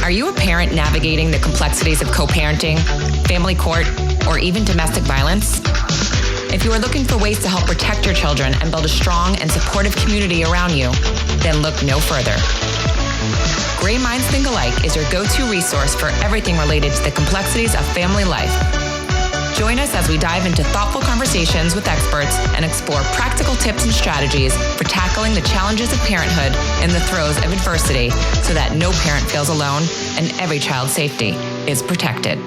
Are you a parent navigating the complexities of co-parenting, family court, or even domestic violence? If you are looking for ways to help protect your children and build a strong and supportive community around you, then look no further. Gray Minds Think Alike is your go-to resource for everything related to the complexities of family life. Join us as we dive into thoughtful conversations with experts and explore practical tips and strategies for tackling the challenges of parenthood in the throes of adversity so that no parent feels alone and every child's safety is protected.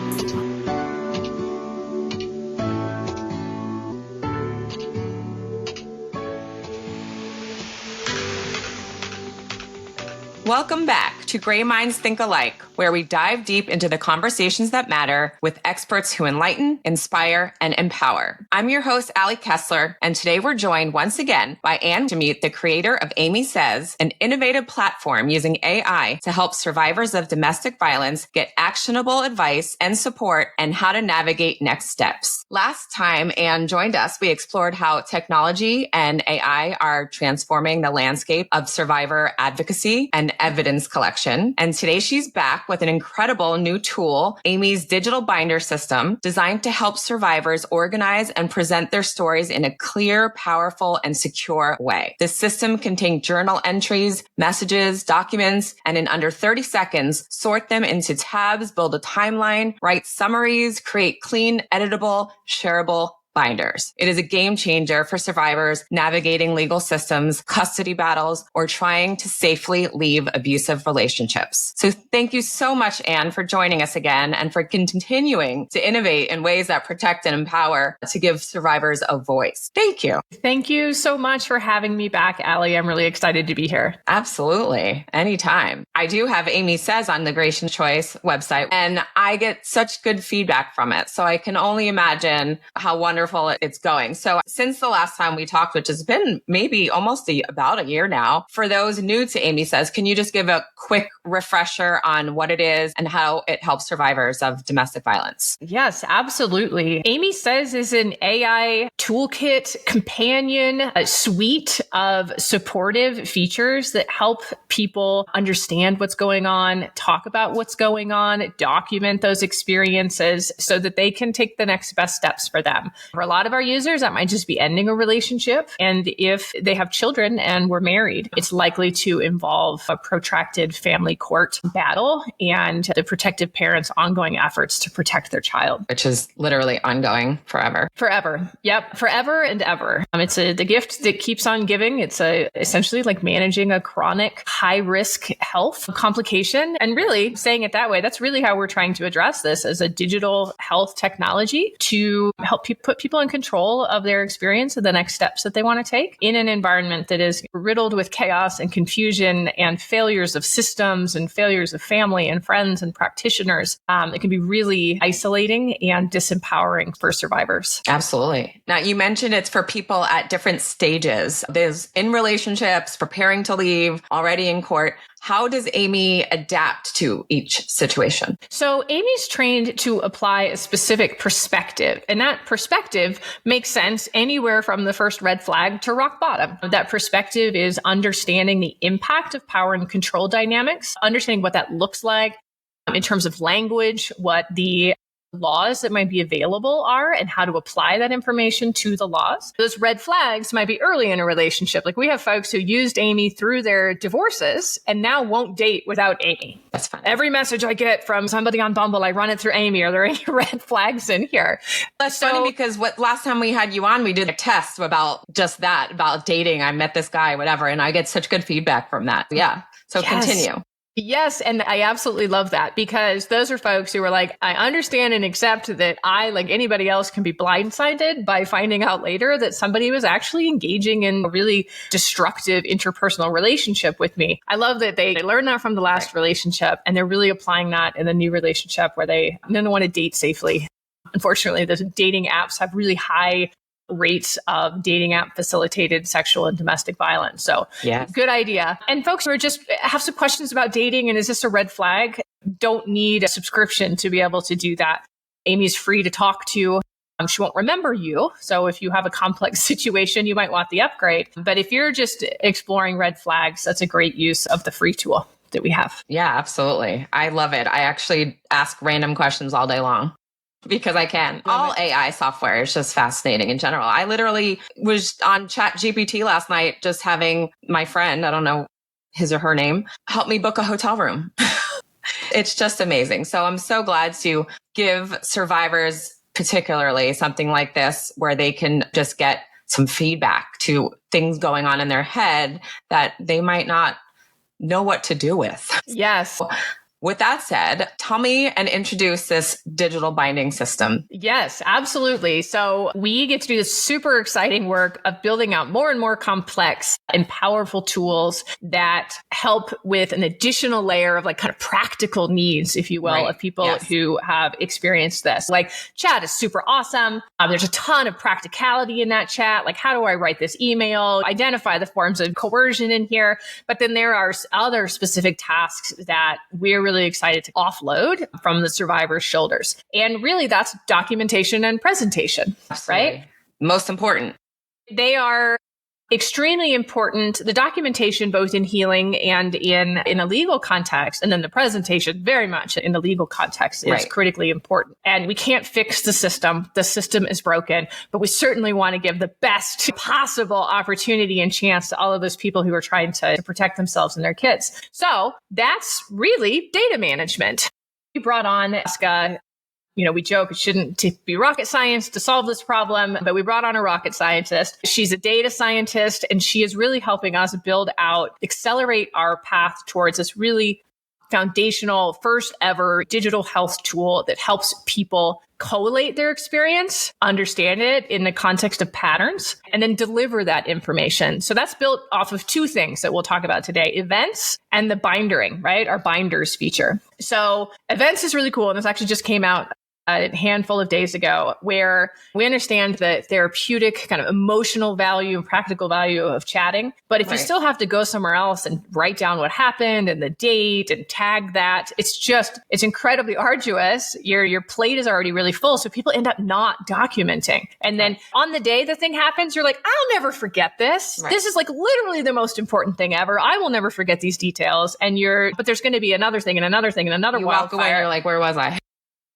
Welcome back to Gray Minds Think Alike, where we dive deep into the conversations that matter with experts who enlighten, inspire, and empower. I'm your host, Ali Kessler, and today we're joined once again by Anne Wintemute, the creator of Aimee Says, an innovative platform using AI to help survivors of domestic violence get actionable advice and support and how to navigate next steps. Last time Anne joined us, we explored how technology and AI are transforming the landscape of survivor advocacy and evidence collection. And today she's back with an incredible new tool, Aimee's digital binder system, designed to help survivors organize and present their stories in a clear, powerful, and secure way. This system contains journal entries, messages, documents, and in under 30 seconds, sort them into tabs, build a timeline, write summaries, create clean, editable, shareable binders. It is a game changer for survivors navigating legal systems, custody battles, or trying to safely leave abusive relationships. So thank you so much, Anne, for joining us again and for continuing to innovate in ways that protect and empower to give survivors a voice. Thank you. Thank you so much for having me back, Ali. I'm really excited to be here. Absolutely. Anytime. I do have Aimee Says on the Greyson Choice website, and I get such good feedback from it. So I can only imagine how wonderful it's going. So since the last time we talked, which has been maybe almost about a year now, for those new to Aimee Says, can you just give a quick refresher on what it is and how it helps survivors of domestic violence? Yes, absolutely. Aimee Says is an AI toolkit companion, a suite of supportive features that help people understand what's going on, talk about what's going on, document those experiences so that they can take the next best steps for them. For a lot of our users, that might just be ending a relationship. And if they have children and were married, it's likely to involve a protracted family court battle and the protective parents' ongoing efforts to protect their child. Which is literally ongoing forever. Forever. Yep. Forever and ever. It's the gift that keeps on giving. It's essentially like managing a chronic high risk health complication. And really saying it that way, that's really how we're trying to address this as a digital health technology to help put people in control of their experience and the next steps that they want to take in an environment that is riddled with chaos and confusion and failures of systems and failures of family and friends and practitioners. It can be really isolating and disempowering for survivors. Absolutely. Now, you mentioned it's for people at different stages. There's in relationships, preparing to leave, already in court. How does Aimee adapt to each situation? So Aimee's trained to apply a specific perspective, and that perspective makes sense anywhere from the first red flag to rock bottom. That perspective is understanding the impact of power and control dynamics, understanding what that looks like in terms of language, what the laws that might be available are and how to apply that information to the laws. Those red flags might be early in a relationship. Like we have folks who used Aimee through their divorces and now won't date without Aimee. That's fun. Every message I get from somebody on Bumble, I run it through Aimee. Are there any red flags in here? That's funny because last time we had you on, we did a test about just that, about dating. I met this guy, whatever, and I get such good feedback from that. Yeah. So yes. Continue. Yes. And I absolutely love that because those are folks who are like, I understand and accept that I, like anybody else, can be blindsided by finding out later that somebody was actually engaging in a really destructive interpersonal relationship with me. I love that they learned that from the last relationship and they're really applying that in the new relationship where they don't want to date safely. Unfortunately, the dating apps have really high rates of dating app facilitated sexual and domestic violence. So Good idea. And folks who are just have some questions about dating and is this a red flag? Don't need a subscription to be able to do that. Aimee's free to talk to. She won't remember you. So if you have a complex situation, you might want the upgrade. But if you're just exploring red flags, that's a great use of the free tool. that we have. Yeah, absolutely. I love it. I actually ask random questions all day long because I can. All AI software is just fascinating in general. I literally was on ChatGPT last night, just having my friend, I don't know his or her name, help me book a hotel room. It's just amazing. So I'm so glad to give survivors, particularly something like this, where they can just get some feedback to things going on in their head that they might not know what to do with. Yes. With that said, tell me and introduce this digital binding system. Yes, absolutely. So we get to do this super exciting work of building out more and more complex and powerful tools that help with an additional layer of like kind of practical needs, if you will, of people who have experienced this. Like chat is super awesome. There's a ton of practicality in that chat. Like, how do I write this email? Identify the forms of coercion in here. But then there are other specific tasks that we're really excited to offload from the survivor's shoulders. And really that's documentation and presentation, right? Most important. They are extremely important. The documentation, both in healing and in a legal context, and then the presentation very much in the legal context is critically important. And we can't fix the system. The system is broken, but we certainly want to give the best possible opportunity and chance to all of those people who are trying to protect themselves and their kids. So that's really data management. We brought on Aska. We joke it shouldn't be rocket science to solve this problem, but we brought on a rocket scientist. She's a data scientist, and she is really helping us accelerate our path towards this really foundational, first ever digital health tool that helps people collate their experience, understand it in the context of patterns, and then deliver that information. So that's built off of two things that we'll talk about today: events and the bindering, right? Our binders feature. So events is really cool. And this actually just came out a handful of days ago, where we understand the therapeutic kind of emotional value and practical value of chatting. But if you still have to go somewhere else and write down what happened and the date and tag that, it's incredibly arduous. Your plate is already really full. So people end up not documenting. And then on the day the thing happens, you're like, I'll never forget this. This is like literally the most important thing ever. I will never forget these details. But there's going to be another thing and another thing and another wildfire. You walk away and you're like, where was I?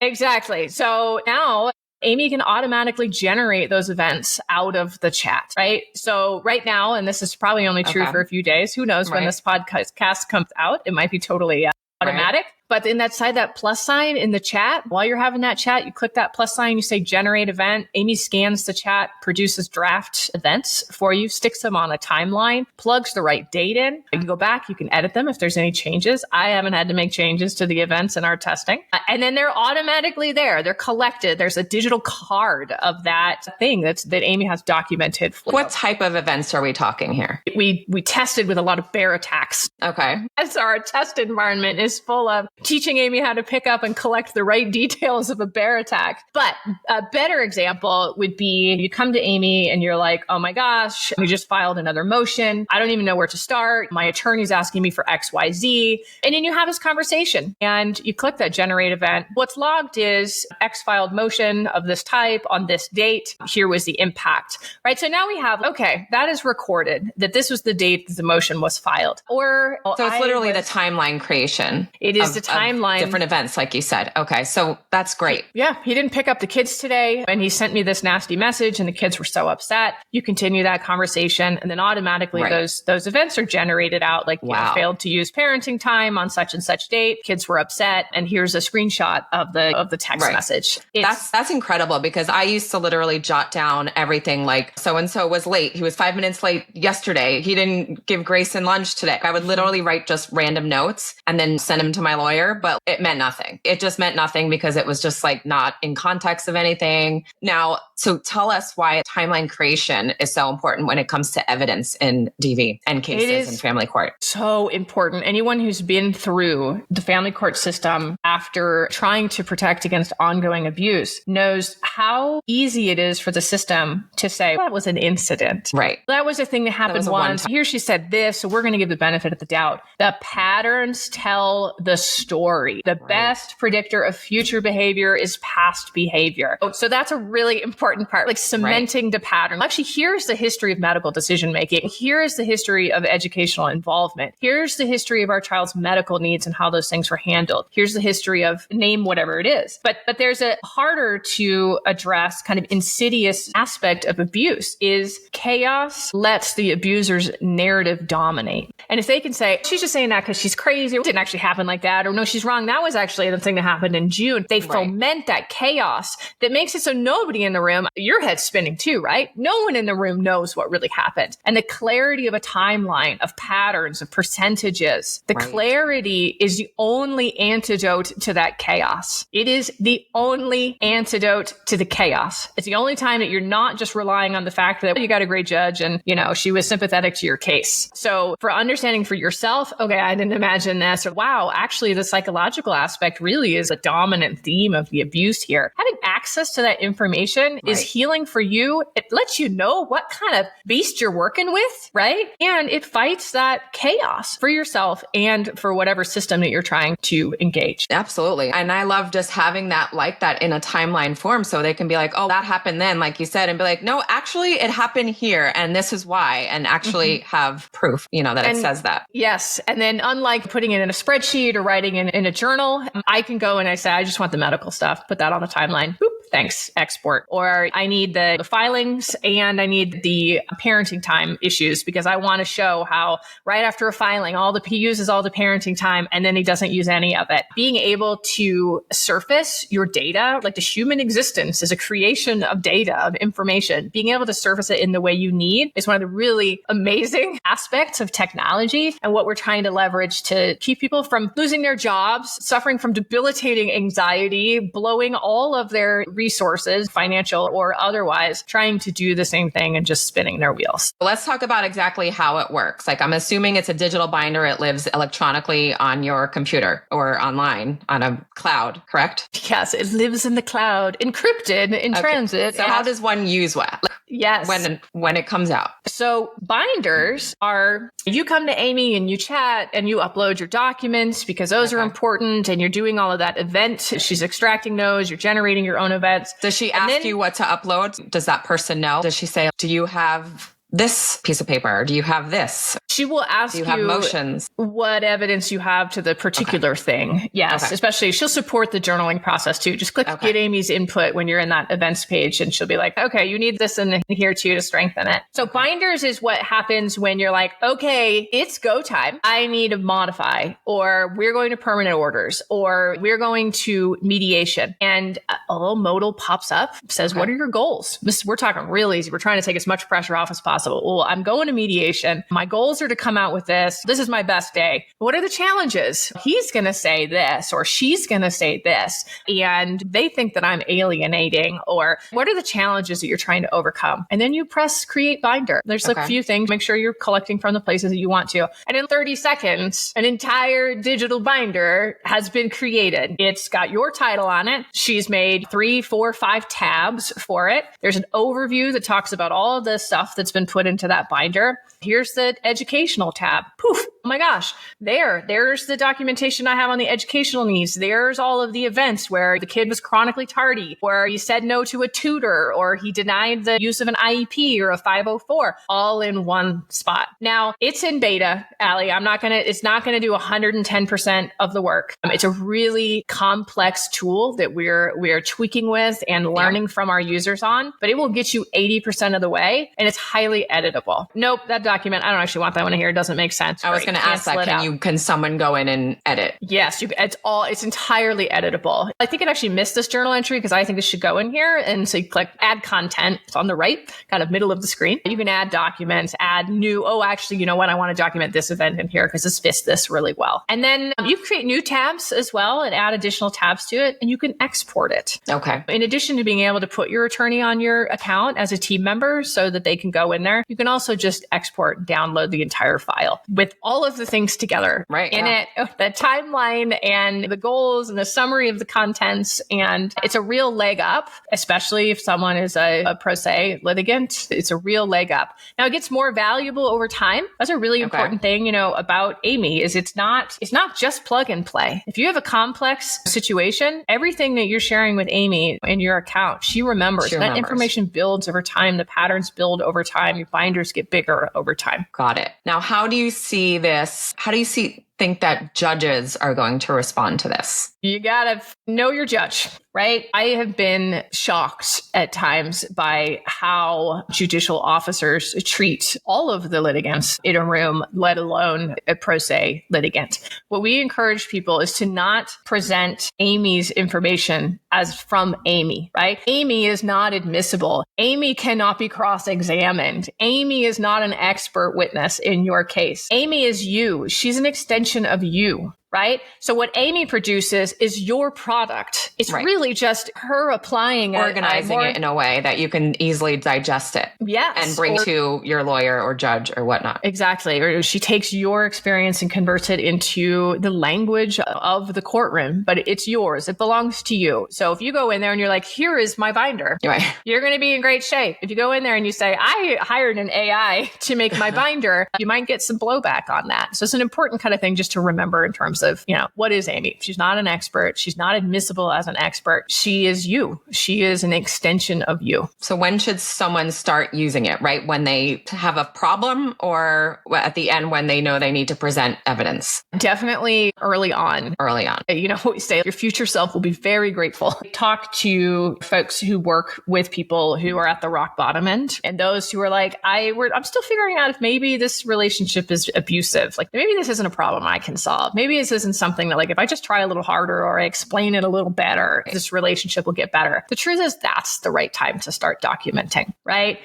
Exactly. So now Aimee can automatically generate those events out of the chat, right? So right now, and this is probably only true for a few days, who knows when this podcast comes out, it might be totally automatic. But in that plus sign in the chat, while you're having that chat, you click that plus sign, you say generate event. Aimee scans the chat, produces draft events for you, sticks them on a timeline, plugs the right date in. You can go back, you can edit them if there's any changes. I haven't had to make changes to the events in our testing. And then they're automatically there. They're collected. There's a digital card of that thing that Aimee has documented for. What type of events are we talking here? We tested with a lot of bear attacks. Okay. So our test environment is full of teaching Aimee how to pick up and collect the right details of a bear attack. But a better example would be you come to Aimee and you're like, oh my gosh, we just filed another motion. I don't even know where to start. My attorney's asking me for XYZ. And then you have this conversation and you click that generate event. What's logged is X filed motion of this type on this date. Here was the impact, right? So now we have, okay, that is recorded that this was the date that the motion was filed. So it's literally the timeline creation. It is the timeline. Different events, like you said. Okay, so that's great. Yeah, he didn't pick up the kids today, and he sent me this nasty message, and the kids were so upset. You continue that conversation, and then automatically those events are generated out. Like, you failed to use parenting time on such and such date. Kids were upset, and here's a screenshot of the text message. That's incredible, because I used to literally jot down everything. Like, so and so was late. He was 5 minutes late yesterday. He didn't give Greyson lunch today. I would literally write just random notes and then send them to my lawyer, but it meant nothing. It just meant nothing because it was just like not in context of anything. Now, so tell us why timeline creation is so important when it comes to evidence in DV and cases in family court. So important. Anyone who's been through the family court system after trying to protect against ongoing abuse knows how easy it is for the system to say, that was an incident. Right. That was a thing that happened once. Here she said this, so we're going to give the benefit of the doubt. The patterns tell the story. The best predictor of future behavior is past behavior. So that's a really important part, like cementing the pattern. Actually, here's the history of medical decision making. Here's the history of educational involvement. Here's the history of our child's medical needs and how those things were handled. Here's the history of name whatever it is. But there's a harder to address kind of insidious aspect of abuse is chaos lets the abuser's narrative dominate. And if they can say, she's just saying that because she's crazy, it didn't actually happen like that, or no, she's wrong, that was actually the thing that happened in June. They foment that chaos that makes it so nobody in the room, your head's spinning too, right? No one in the room knows what really happened. And the clarity of a timeline, of patterns, of percentages, the clarity is the only antidote to that chaos. It is the only antidote to the chaos. It's the only time that you're not just relying on the fact that you got a great judge and, you know, she was sympathetic to your case. So for understanding for yourself, okay, I didn't imagine this, or wow, actually the psychological aspect really is a dominant theme of the abuse here. Having access to that information is healing for you. It lets you know what kind of beast you're working with, right? And it fights that chaos for yourself and for whatever system that you're trying to engage. Absolutely. And I love just having that like that in a timeline form so they can be like, oh, that happened then, like you said, and be like, no, actually it happened here and this is why, and actually have proof, you know, that it says that. Yes. And then unlike putting it in a spreadsheet or writing in a journal, I can go and I say, I just want the medical stuff, put that on the timeline. Boop. Thanks, export. Or I need the filings and I need the parenting time issues because I want to show how right after a filing, he uses all the parenting time and then he doesn't use any of it. Being able to surface your data, like the human existence is a creation of data, of information. Being able to surface it in the way you need is one of the really amazing aspects of technology and what we're trying to leverage to keep people from losing their jobs, suffering from debilitating anxiety, blowing all of their resources, financial or otherwise, trying to do the same thing and just spinning their wheels. Let's talk about exactly how it works. Like I'm assuming it's a digital binder. It lives electronically on your computer or online on a cloud, correct? Yes, it lives in the cloud, encrypted in transit. So how does one use what? Yes. When it comes out? So binders are, you come to Aimee and you chat and you upload your documents because those are important and you're doing all of that event. She's extracting those, you're generating your own events. Does she ask you what to upload? Does that person know? Does she say, do you have this piece of paper? Do you have this? She will ask you have motions? What evidence you have to the particular thing. Yes, especially she'll support the journaling process too. Just click get Aimee's input when you're in that events page and she'll be like, okay, you need this in here too to strengthen it. So binders is what happens when you're like, okay, it's go time. I need to modify, or we're going to permanent orders, or we're going to mediation. And a little modal pops up, says, what are your goals? We're talking real easy. We're trying to take as much pressure off as possible. Well, I'm going to mediation. My goals are to come out with this. This is my best day. What are the challenges? He's going to say this, or she's going to say this. And they think that I'm alienating, or what are the challenges that you're trying to overcome? And then you press create binder. There's a few things. Make sure you're collecting from the places that you want to. And in 30 seconds, an entire digital binder has been created. It's got your title on it. She's made 3, 4, 5 tabs for it. There's an overview that talks about all of the stuff that's been put into that binder. Here's the educational tab. Poof. Oh my gosh. There's the documentation I have on the educational needs. There's all of the events where the kid was chronically tardy, or he said no to a tutor, or he denied the use of an IEP or a 504, all in one spot. Now, it's in beta, Ali. It's not going to do 110% of the work. It's a really complex tool that we're tweaking with and learning from our users on, but it will get you 80% of the way, and it's highly editable. Nope, that document, I don't actually want that one here. It doesn't make sense. I was going to ask that. Can someone go in and edit? Yes, it's entirely editable. I think it actually missed this journal entry because I think it should go in here. And so you click add content. It's on the right, kind of middle of the screen. You can add documents, add new, actually, you know what? I want to document this event in here because this fits this really well. And then you create new tabs as well and add additional tabs to it, and you can export it. Okay. In addition to being able to put your attorney on your account as a team member so that they can go in there, you can also just export, download the entire file with all of the things together in it, the timeline and the goals and the summary of the contents. And it's a real leg up, especially if someone is a pro se litigant. It's a real leg up. Now it gets more valuable over time. That's a really important thing, about Aimee is it's not just plug and play. If you have a complex situation, everything that you're sharing with Aimee in your account, she remembers. That information builds over time. The patterns build over time. Your binders get bigger over time. Got it. Now, how do you see this? How do you think that judges are going to respond to this? You gotta know your judge, right? I have been shocked at times by how judicial officers treat all of the litigants in a room, let alone a pro se litigant. What we encourage people is to not present Aimee's information as from Aimee, right? Aimee is not admissible. Aimee cannot be cross-examined. Aimee is not an expert witness in your case. Aimee is you. She's an extension of you. Right? So what Aimee produces is your product. It's really just her applying organizing it in a way that you can easily digest it. Yes. And bring to your lawyer or judge or whatnot. Exactly. Or she takes your experience and converts it into the language of the courtroom, but it's yours. It belongs to you. So if you go in there and you're like, here is my binder, you're going to be in great shape. If you go in there and you say, I hired an AI to make my binder, you might get some blowback on that. So it's an important kind of thing just to remember in terms of, what is Aimee? She's not an expert. She's not admissible as an expert. She is you. She is an extension of you. So when should someone start using it, right? When they have a problem or at the end when they know they need to present evidence? Definitely early on. Early on. You know what we say, your future self will be very grateful. Talk to folks who work with people who are at the rock bottom end and those who are like, I'm still figuring out if maybe this relationship is abusive. Like maybe this isn't a problem I can solve. Maybe this isn't something that like, if I just try a little harder or I explain it a little better, this relationship will get better. The truth is that's the right time to start documenting, right?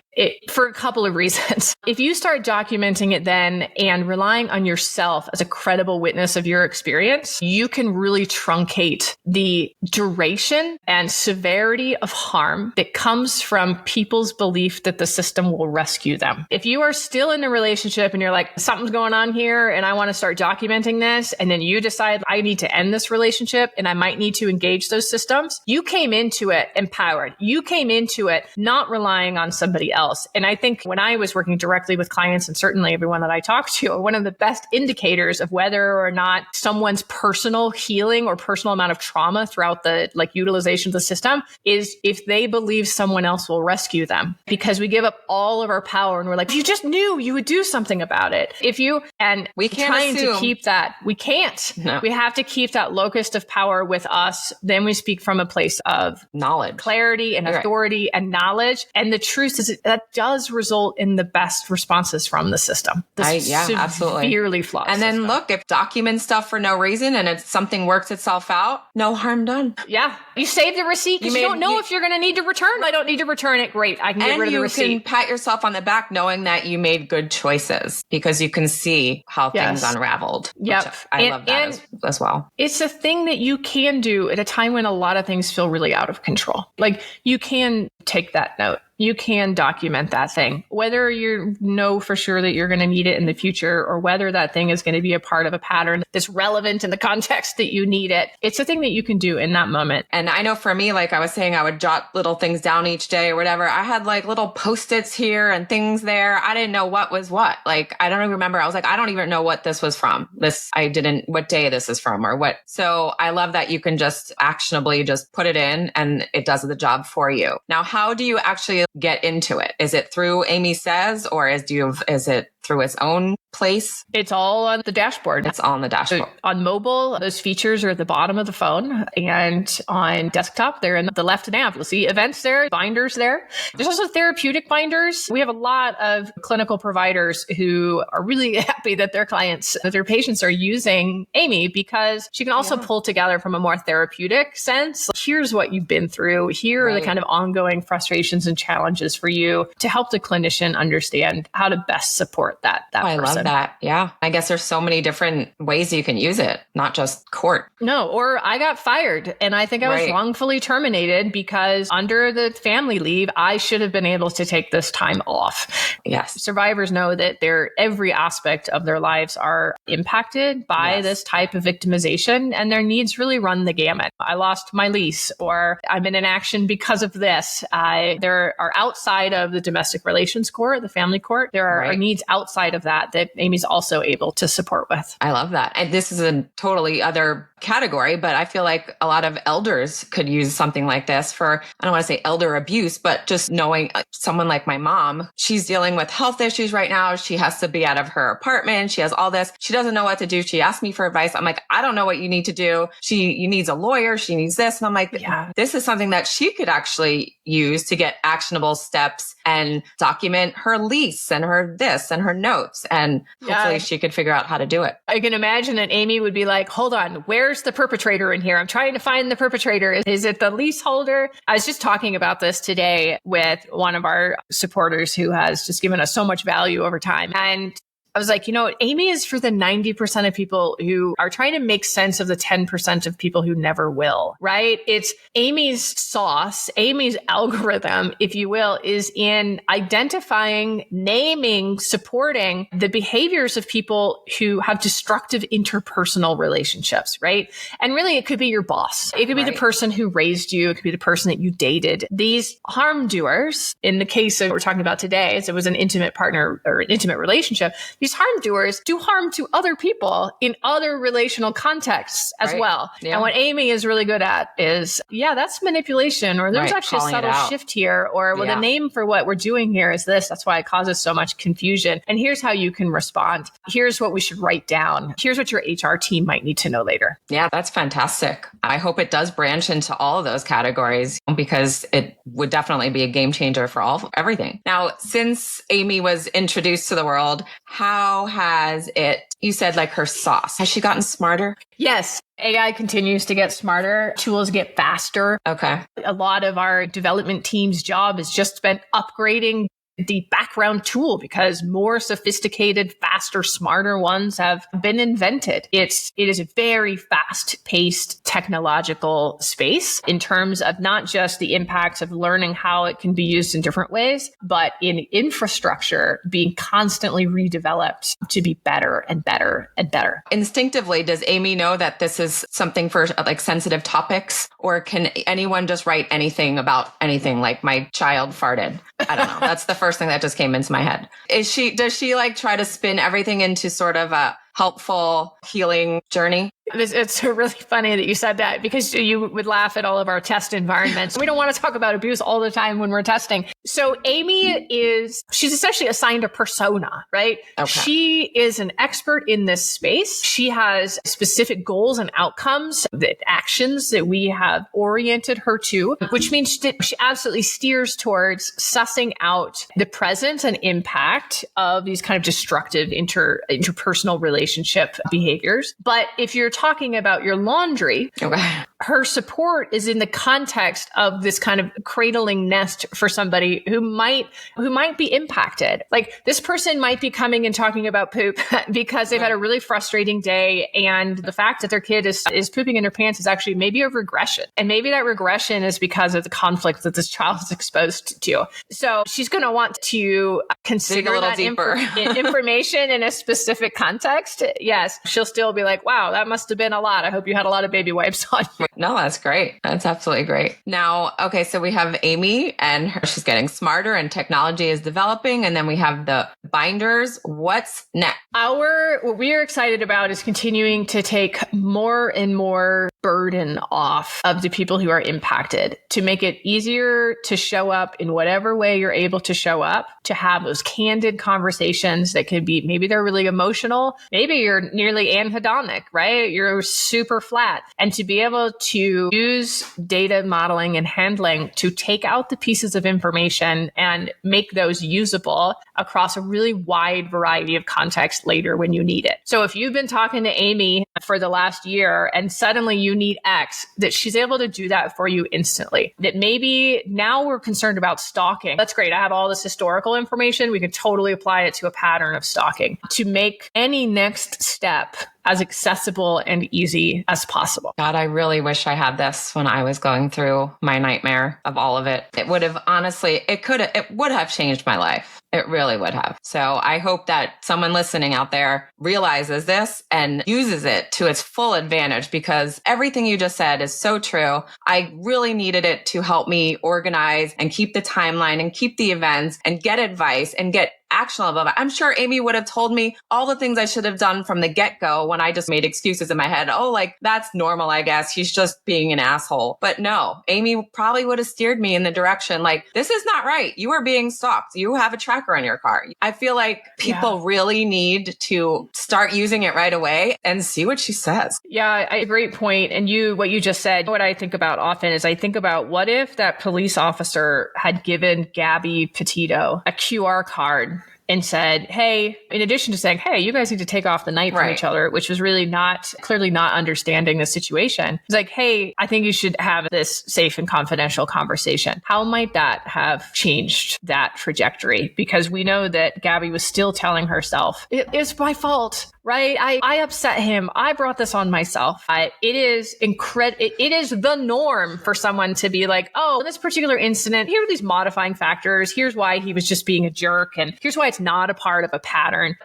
For a couple of reasons. If you start documenting it then and relying on yourself as a credible witness of your experience, you can really truncate the duration and severity of harm that comes from people's belief that the system will rescue them. If you are still in a relationship and you're like, something's going on here and I want to start documenting this, and then you decide I need to end this relationship and I might need to engage those systems, you came into it empowered. You came into it not relying on somebody else. And I think when I was working directly with clients, and certainly everyone that I talk to, one of the best indicators of whether or not someone's personal healing or personal amount of trauma throughout the utilization of the system is if they believe someone else will rescue them. Because we give up all of our power and we're like, if you just knew, you would do something about it. We can't trying assume. to keep that, we can't. No. We have to keep that locus of power with us. Then we speak from a place of knowledge, clarity and authority and knowledge. And the truth is that does result in the best responses from the system. Absolutely. Severely flawed And then system. look, if document stuff for no reason and something works itself out, no harm done. Yeah. You save the receipt because you don't know if you're going to need to return. I don't need to return it. Great. I can get rid of the receipt. And you can pat yourself on the back knowing that you made good choices because you can see how things unraveled. Yep. I love that as well. It's a thing that you can do at a time when a lot of things feel really out of control. Like you can take that note. You can document that thing, whether you know for sure that you're going to need it in the future or whether that thing is going to be a part of a pattern that's relevant in the context that you need it. It's a thing that you can do in that moment. And I know for me, like I was saying, I would jot little things down each day or whatever. I had like little Post-its here and things there. I didn't know what was what. Like, I don't even remember. I was like, I don't even know what this was from. What day this is from or what. So I love that you can just actionably just put it in and it does the job for you. Now, how do you actually get into it? Is it through Aimee Says or is it through its own place? It's all on the dashboard. It's all on the dashboard. So on mobile, those features are at the bottom of the phone, and on desktop, they're in the left nav. You'll see events there, binders there. There's also therapeutic binders. We have a lot of clinical providers who are really happy that their clients, that their patients are using Aimee because she can also pull together from a more therapeutic sense. Here's what you've been through. Here are the kind of ongoing frustrations and challenges for you to help the clinician understand how to best support support that I person. love that. Yeah. I guess there's so many different ways you can use it, not just court. No, or I got fired and I think I was wrongfully terminated because under the family leave, I should have been able to take this time off. Yes. Survivors know that every aspect of their lives are impacted by this type of victimization, and their needs really run the gamut. I lost my lease, or I'm in inaction because of this. There are outside of the domestic relations court, the family court, there are needs outside of that Aimee's also able to support with. I love that. And this is a totally other category, but I feel like a lot of elders could use something like this for, I don't want to say elder abuse, but just knowing someone like my mom, she's dealing with health issues right now. She has to be out of her apartment. She has all this. She doesn't know what to do. She asked me for advice. I'm like, I don't know what you need to do. She needs a lawyer. She needs this. And I'm like, this is something that she could actually use to get actionable steps and document her lease and her this and her notes. And hopefully she could figure out how to do it. I can imagine that Aimee would be like, hold on, where's the perpetrator in here? I'm trying to find the perpetrator. Is it the leaseholder? I was just talking about this today with one of our supporters who has just given us so much value over time. And I was like, Aimee is for the 90% of people who are trying to make sense of the 10% of people who never will, right? It's Aimee's sauce, Aimee's algorithm, if you will, is in identifying, naming, supporting the behaviors of people who have destructive interpersonal relationships, right? And really, it could be your boss. It could be the person who raised you. It could be the person that you dated. These harm doers, in the case of what we're talking about today, it was an intimate partner or an intimate relationship. These harm doers do harm to other people in other relational contexts as well. Yeah. And what Aimee is really good at is, that's manipulation, or there's actually a subtle shift here, or the name for what we're doing here is this. That's why it causes so much confusion. And here's how you can respond. Here's what we should write down. Here's what your HR team might need to know later. Yeah, that's fantastic. I hope it does branch into all of those categories, because it would definitely be a game changer for everything. Now, since Aimee was introduced to the world, how has you said like her sauce, has she gotten smarter? Yes. AI continues to get smarter. Tools get faster. Okay. A lot of our development team's job has just been upgrading the background tool because more sophisticated, faster, smarter ones have been invented. It is a very fast-paced technological space in terms of not just the impacts of learning how it can be used in different ways, but in infrastructure being constantly redeveloped to be better and better and better. Instinctively, does Aimee know that this is something for like sensitive topics, or can anyone just write anything about anything, like my child farted? I don't know. That's the first thing that just came into my head. Does she like try to spin everything into sort of a helpful healing journey? It's really funny that you said that, because you would laugh at all of our test environments. We don't want to talk about abuse all the time when we're testing. So Aimee she's essentially assigned a persona, right? Okay. She is an expert in this space. She has specific goals and outcomes, actions that we have oriented her to, which means she absolutely steers towards sussing out the presence and impact of these kind of destructive interpersonal relationship behaviors. But if you're talking about your laundry, her support is in the context of this kind of cradling nest for somebody who might be impacted. Like, this person might be coming and talking about poop because they've had a really frustrating day, and the fact that their kid is pooping in their pants is actually maybe a regression. And maybe that regression is because of the conflict that this child is exposed to. So she's going to want to consider that information in a specific context. Yes, she'll still be like, wow, that must have been a lot. I hope you had a lot of baby wipes on you. No, that's great. That's absolutely great. Now, okay, so we have Aimee, and she's getting smarter and technology is developing. And then we have the binders. What's next? What we are excited about is continuing to take more and more burden off of the people who are impacted, to make it easier to show up in whatever way you're able to show up, to have those candid conversations that could be, maybe they're really emotional, maybe you're nearly anhedonic, right? You're super flat. And to be able to use data modeling and handling to take out the pieces of information and make those usable across a really wide variety of contexts later when you need it. So if you've been talking to Aimee for the last year and suddenly you need X, that she's able to do that for you instantly. That maybe now we're concerned about stalking. That's great. I have all this historical information. We can totally apply it to a pattern of stalking to make any next step as accessible and easy as possible. God, I really wish I had this when I was going through my nightmare of all of it. It would have honestly, it would have changed my life. It really would have. So I hope that someone listening out there realizes this and uses it to its full advantage, because everything you just said is so true. I really needed it to help me organize and keep the timeline and keep the events and get advice and get actionable. I'm sure Aimee would have told me all the things I should have done from the get-go when I just made excuses in my head. Oh, like, that's normal, I guess. He's just being an asshole. But no, Aimee probably would have steered me in the direction like, this is not right. You are being stalked. You have a tracker on your car. I feel like people really need to start using it right away and see what she says. Yeah, great point. And what you just said, what I think about often is I think about what if that police officer had given Gabby Petito a QR card and said, hey, in addition to saying, hey, you guys need to take off the night from each other, which was really clearly not understanding the situation. It's like, hey, I think you should have this safe and confidential conversation. How might that have changed that trajectory? Because we know that Gabby was still telling herself, it's my fault. Right? I upset him. I brought this on myself. It is it is the norm for someone to be like, oh, this particular incident, here are these modifying factors. Here's why he was just being a jerk. And here's why it's not a part of a pattern.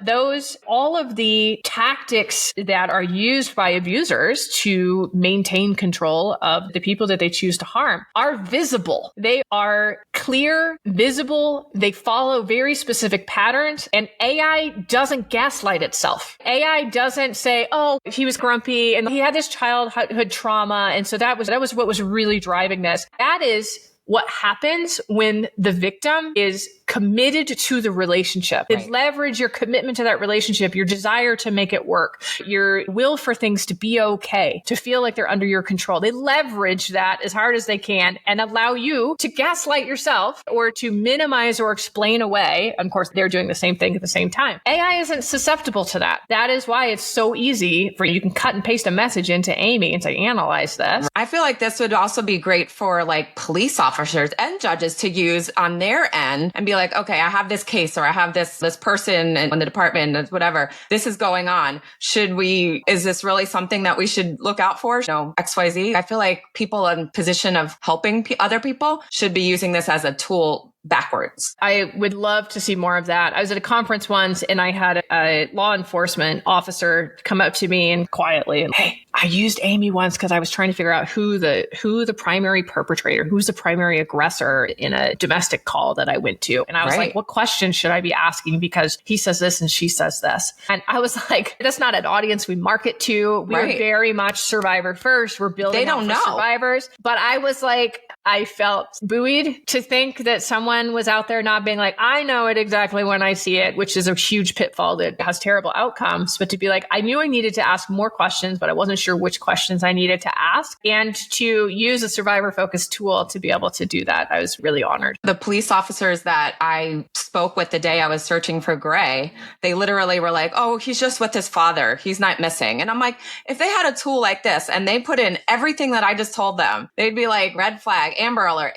All of the tactics that are used by abusers to maintain control of the people that they choose to harm are visible. They are clear, visible. They follow very specific patterns, and AI doesn't gaslight itself. AI doesn't say, oh, he was grumpy and he had this childhood trauma. And so that was what was really driving this. That is what happens when the victim is committed to the relationship. They leverage your commitment to that relationship, your desire to make it work, your will for things to be okay, to feel like they're under your control. They leverage that as hard as they can and allow you to gaslight yourself or to minimize or explain away. And of course, they're doing the same thing at the same time. AI isn't susceptible to that. That is why it's so easy for you can cut and paste a message into Aimee and say, analyze this. I feel like this would also be great for like police officers and judges to use on their end and be like, okay, I have this case or I have this person in the department, whatever, this is going on. Is this really something that we should look out for? XYZ. I feel like people in position of helping other people should be using this as a tool backwards. I would love to see more of that. I was at a conference once and I had a law enforcement officer come up to me and quietly, hey, I used Aimee once because I was trying to figure out who the primary perpetrator, who's the primary aggressor in a domestic call that I went to. And I was like, what questions should I be asking? Because he says this and she says this. And I was like, that's not an audience we market to. We're very much survivor first. We're building out for survivors. But I was like, I felt buoyed to think that someone was out there not being like, I know it exactly when I see it, which is a huge pitfall that has terrible outcomes. But to be like, I knew I needed to ask more questions, but I wasn't sure which questions I needed to ask, and to use a survivor focused tool to be able to do that. I was really honored. The police officers that I spoke with the day I was searching for Gray, they literally were like, oh, he's just with his father. He's not missing. And I'm like, if they had a tool like this and they put in everything that I just told them, they'd be like, red flag, Amber Alert.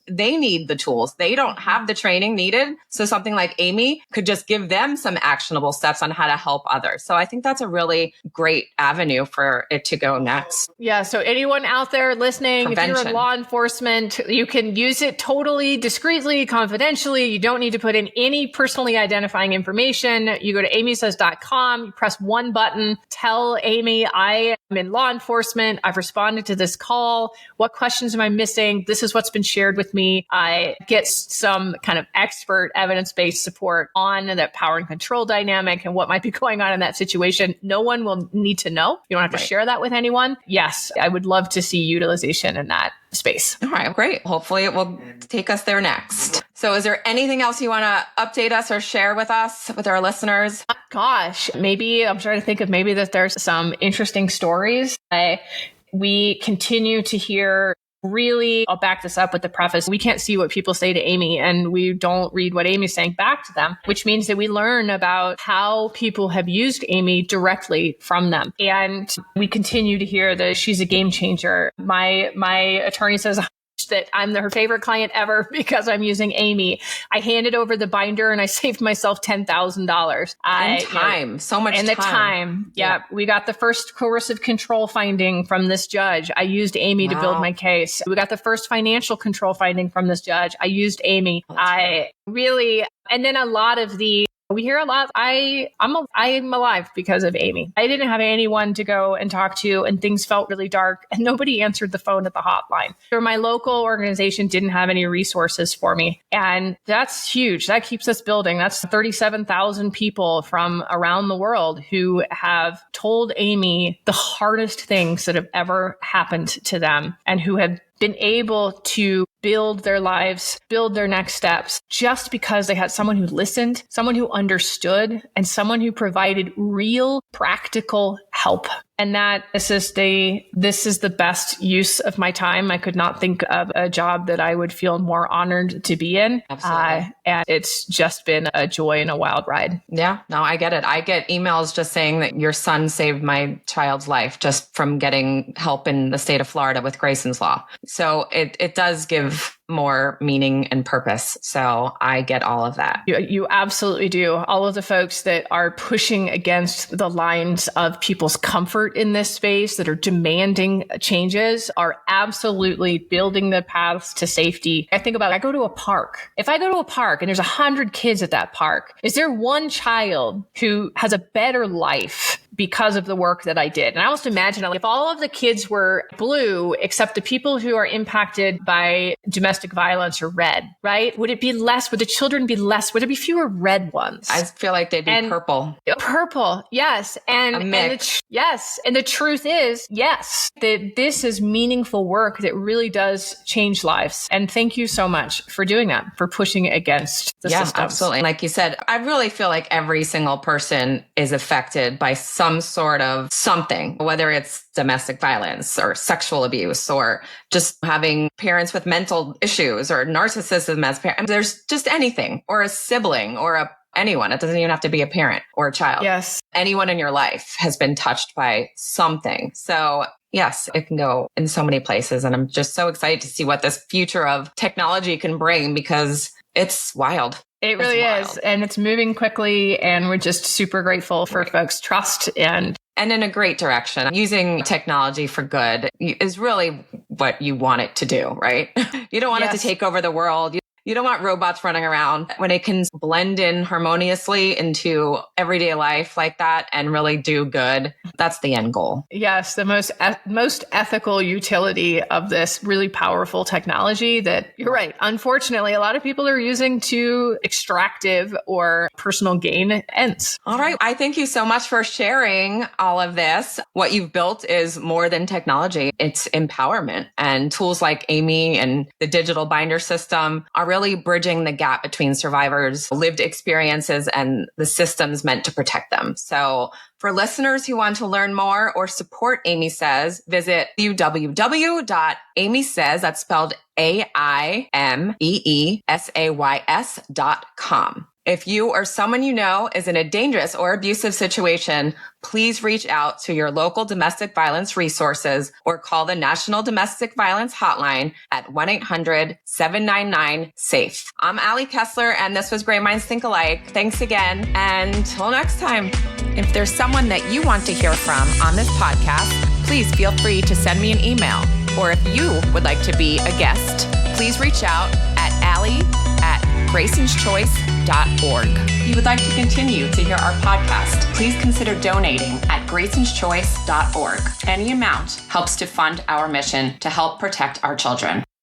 They need the tools. They don't have the training needed. So something like Aimee could just give them some actionable steps on how to help others. So I think that's a really great avenue for it to go next. Yeah. So anyone out there listening, if you're in law enforcement, you can use it totally discreetly, confidentially. You don't need to put in any personally identifying information. You go to aimeesays.com, you press one button, tell Aimee, I am in law enforcement. I've responded to this call. What questions am I missing? This is what's been shared with me. I get some kind of expert evidence-based support on that power and control dynamic and what might be going on in that situation. No one will need to know. You don't have to share that with anyone. Yes, I would love to see utilization in that space. All right, great. Hopefully it will take us there next. So is there anything else you want to update us or share with us, with our listeners? Gosh, maybe I'm trying to think of maybe that there's some interesting stories. We continue to hear really, I'll back this up with the preface. We can't see what people say to Aimee, and we don't read what Aimee's saying back to them, which means that we learn about how people have used Aimee directly from them. And we continue to hear that she's a game changer. My attorney says that I'm her favorite client ever because I'm using Aimee. I handed over the binder and I saved myself $10,000. And time, so much time. And the time. Yeah. We got the first coercive control finding from this judge. I used Aimee to build my case. We got the first financial control finding from this judge. I used Aimee. And then a lot of we hear a lot. I'm alive because of Aimee. I didn't have anyone to go and talk to, and things felt really dark, and nobody answered the phone at the hotline. Or my local organization didn't have any resources for me. And that's huge. That keeps us building. That's 37,000 people from around the world who have told Aimee the hardest things that have ever happened to them, and who have been able to build their lives, build their next steps, just because they had someone who listened, someone who understood, and someone who provided real practical help. And this is the best use of my time. I could not think of a job that I would feel more honored to be in. Absolutely. And it's just been a joy and a wild ride. Yeah, no, I get it. I get emails just saying that your son saved my child's life just from getting help in the state of Florida with Greyson's Law. So it does give more meaning and purpose. So I get all of that. You absolutely do. All of the folks that are pushing against the lines of people's comfort in this space, that are demanding changes, are absolutely building the paths to safety. I think about, I go to a park. If I go to a park and there's 100 kids at that park, is there one child who has a better life because of the work that I did? And I almost imagine if all of the kids were blue, except the people who are impacted by domestic violence are red, right? Would the children be less? Would there be fewer red ones? I feel like they'd be purple. Purple, yes. And the truth is, yes, that this is meaningful work that really does change lives. And thank you so much for doing that, for pushing against the systems. Yeah, absolutely. Like you said, I really feel like every single person is affected by some sort of something, whether it's domestic violence or sexual abuse or just having parents with mental issues or narcissism as parents. There's just anything, or a sibling or anyone. It doesn't even have to be a parent or a child. Yes. Anyone in your life has been touched by something. So yes, it can go in so many places. And I'm just so excited to see what this future of technology can bring, because it's wild. It really is. And it's moving quickly. And we're just super grateful for folks' trust and in a great direction. Using technology for good is really what you want it to do, right? You don't want it to take over the world. You don't want robots running around. When it can blend in harmoniously into everyday life like that and really do good, that's the end goal. Yes, the most ethical utility of this really powerful technology that, you're right, unfortunately, a lot of people are using to extractive or personal gain ends. All right. I thank you so much for sharing all of this. What you've built is more than technology. It's empowerment, and tools like Aimee and the digital binder system are really bridging the gap between survivors' lived experiences and the systems meant to protect them. So for listeners who want to learn more or support Aimee Says, visit www.aimeesays, that's spelled AIMEESAYS.com. If you or someone you know is in a dangerous or abusive situation, please reach out to your local domestic violence resources or call the National Domestic Violence Hotline at 1-800-799-SAFE. I'm Ali Kessler, and this was Gray Minds Think Alike. Thanks again, and until next time. If there's someone that you want to hear from on this podcast, please feel free to send me an email. Or if you would like to be a guest, please reach out at ali@graysonschoice.org. If you would like to continue to hear our podcast, please consider donating at graysonschoice.org. Any amount helps to fund our mission to help protect our children.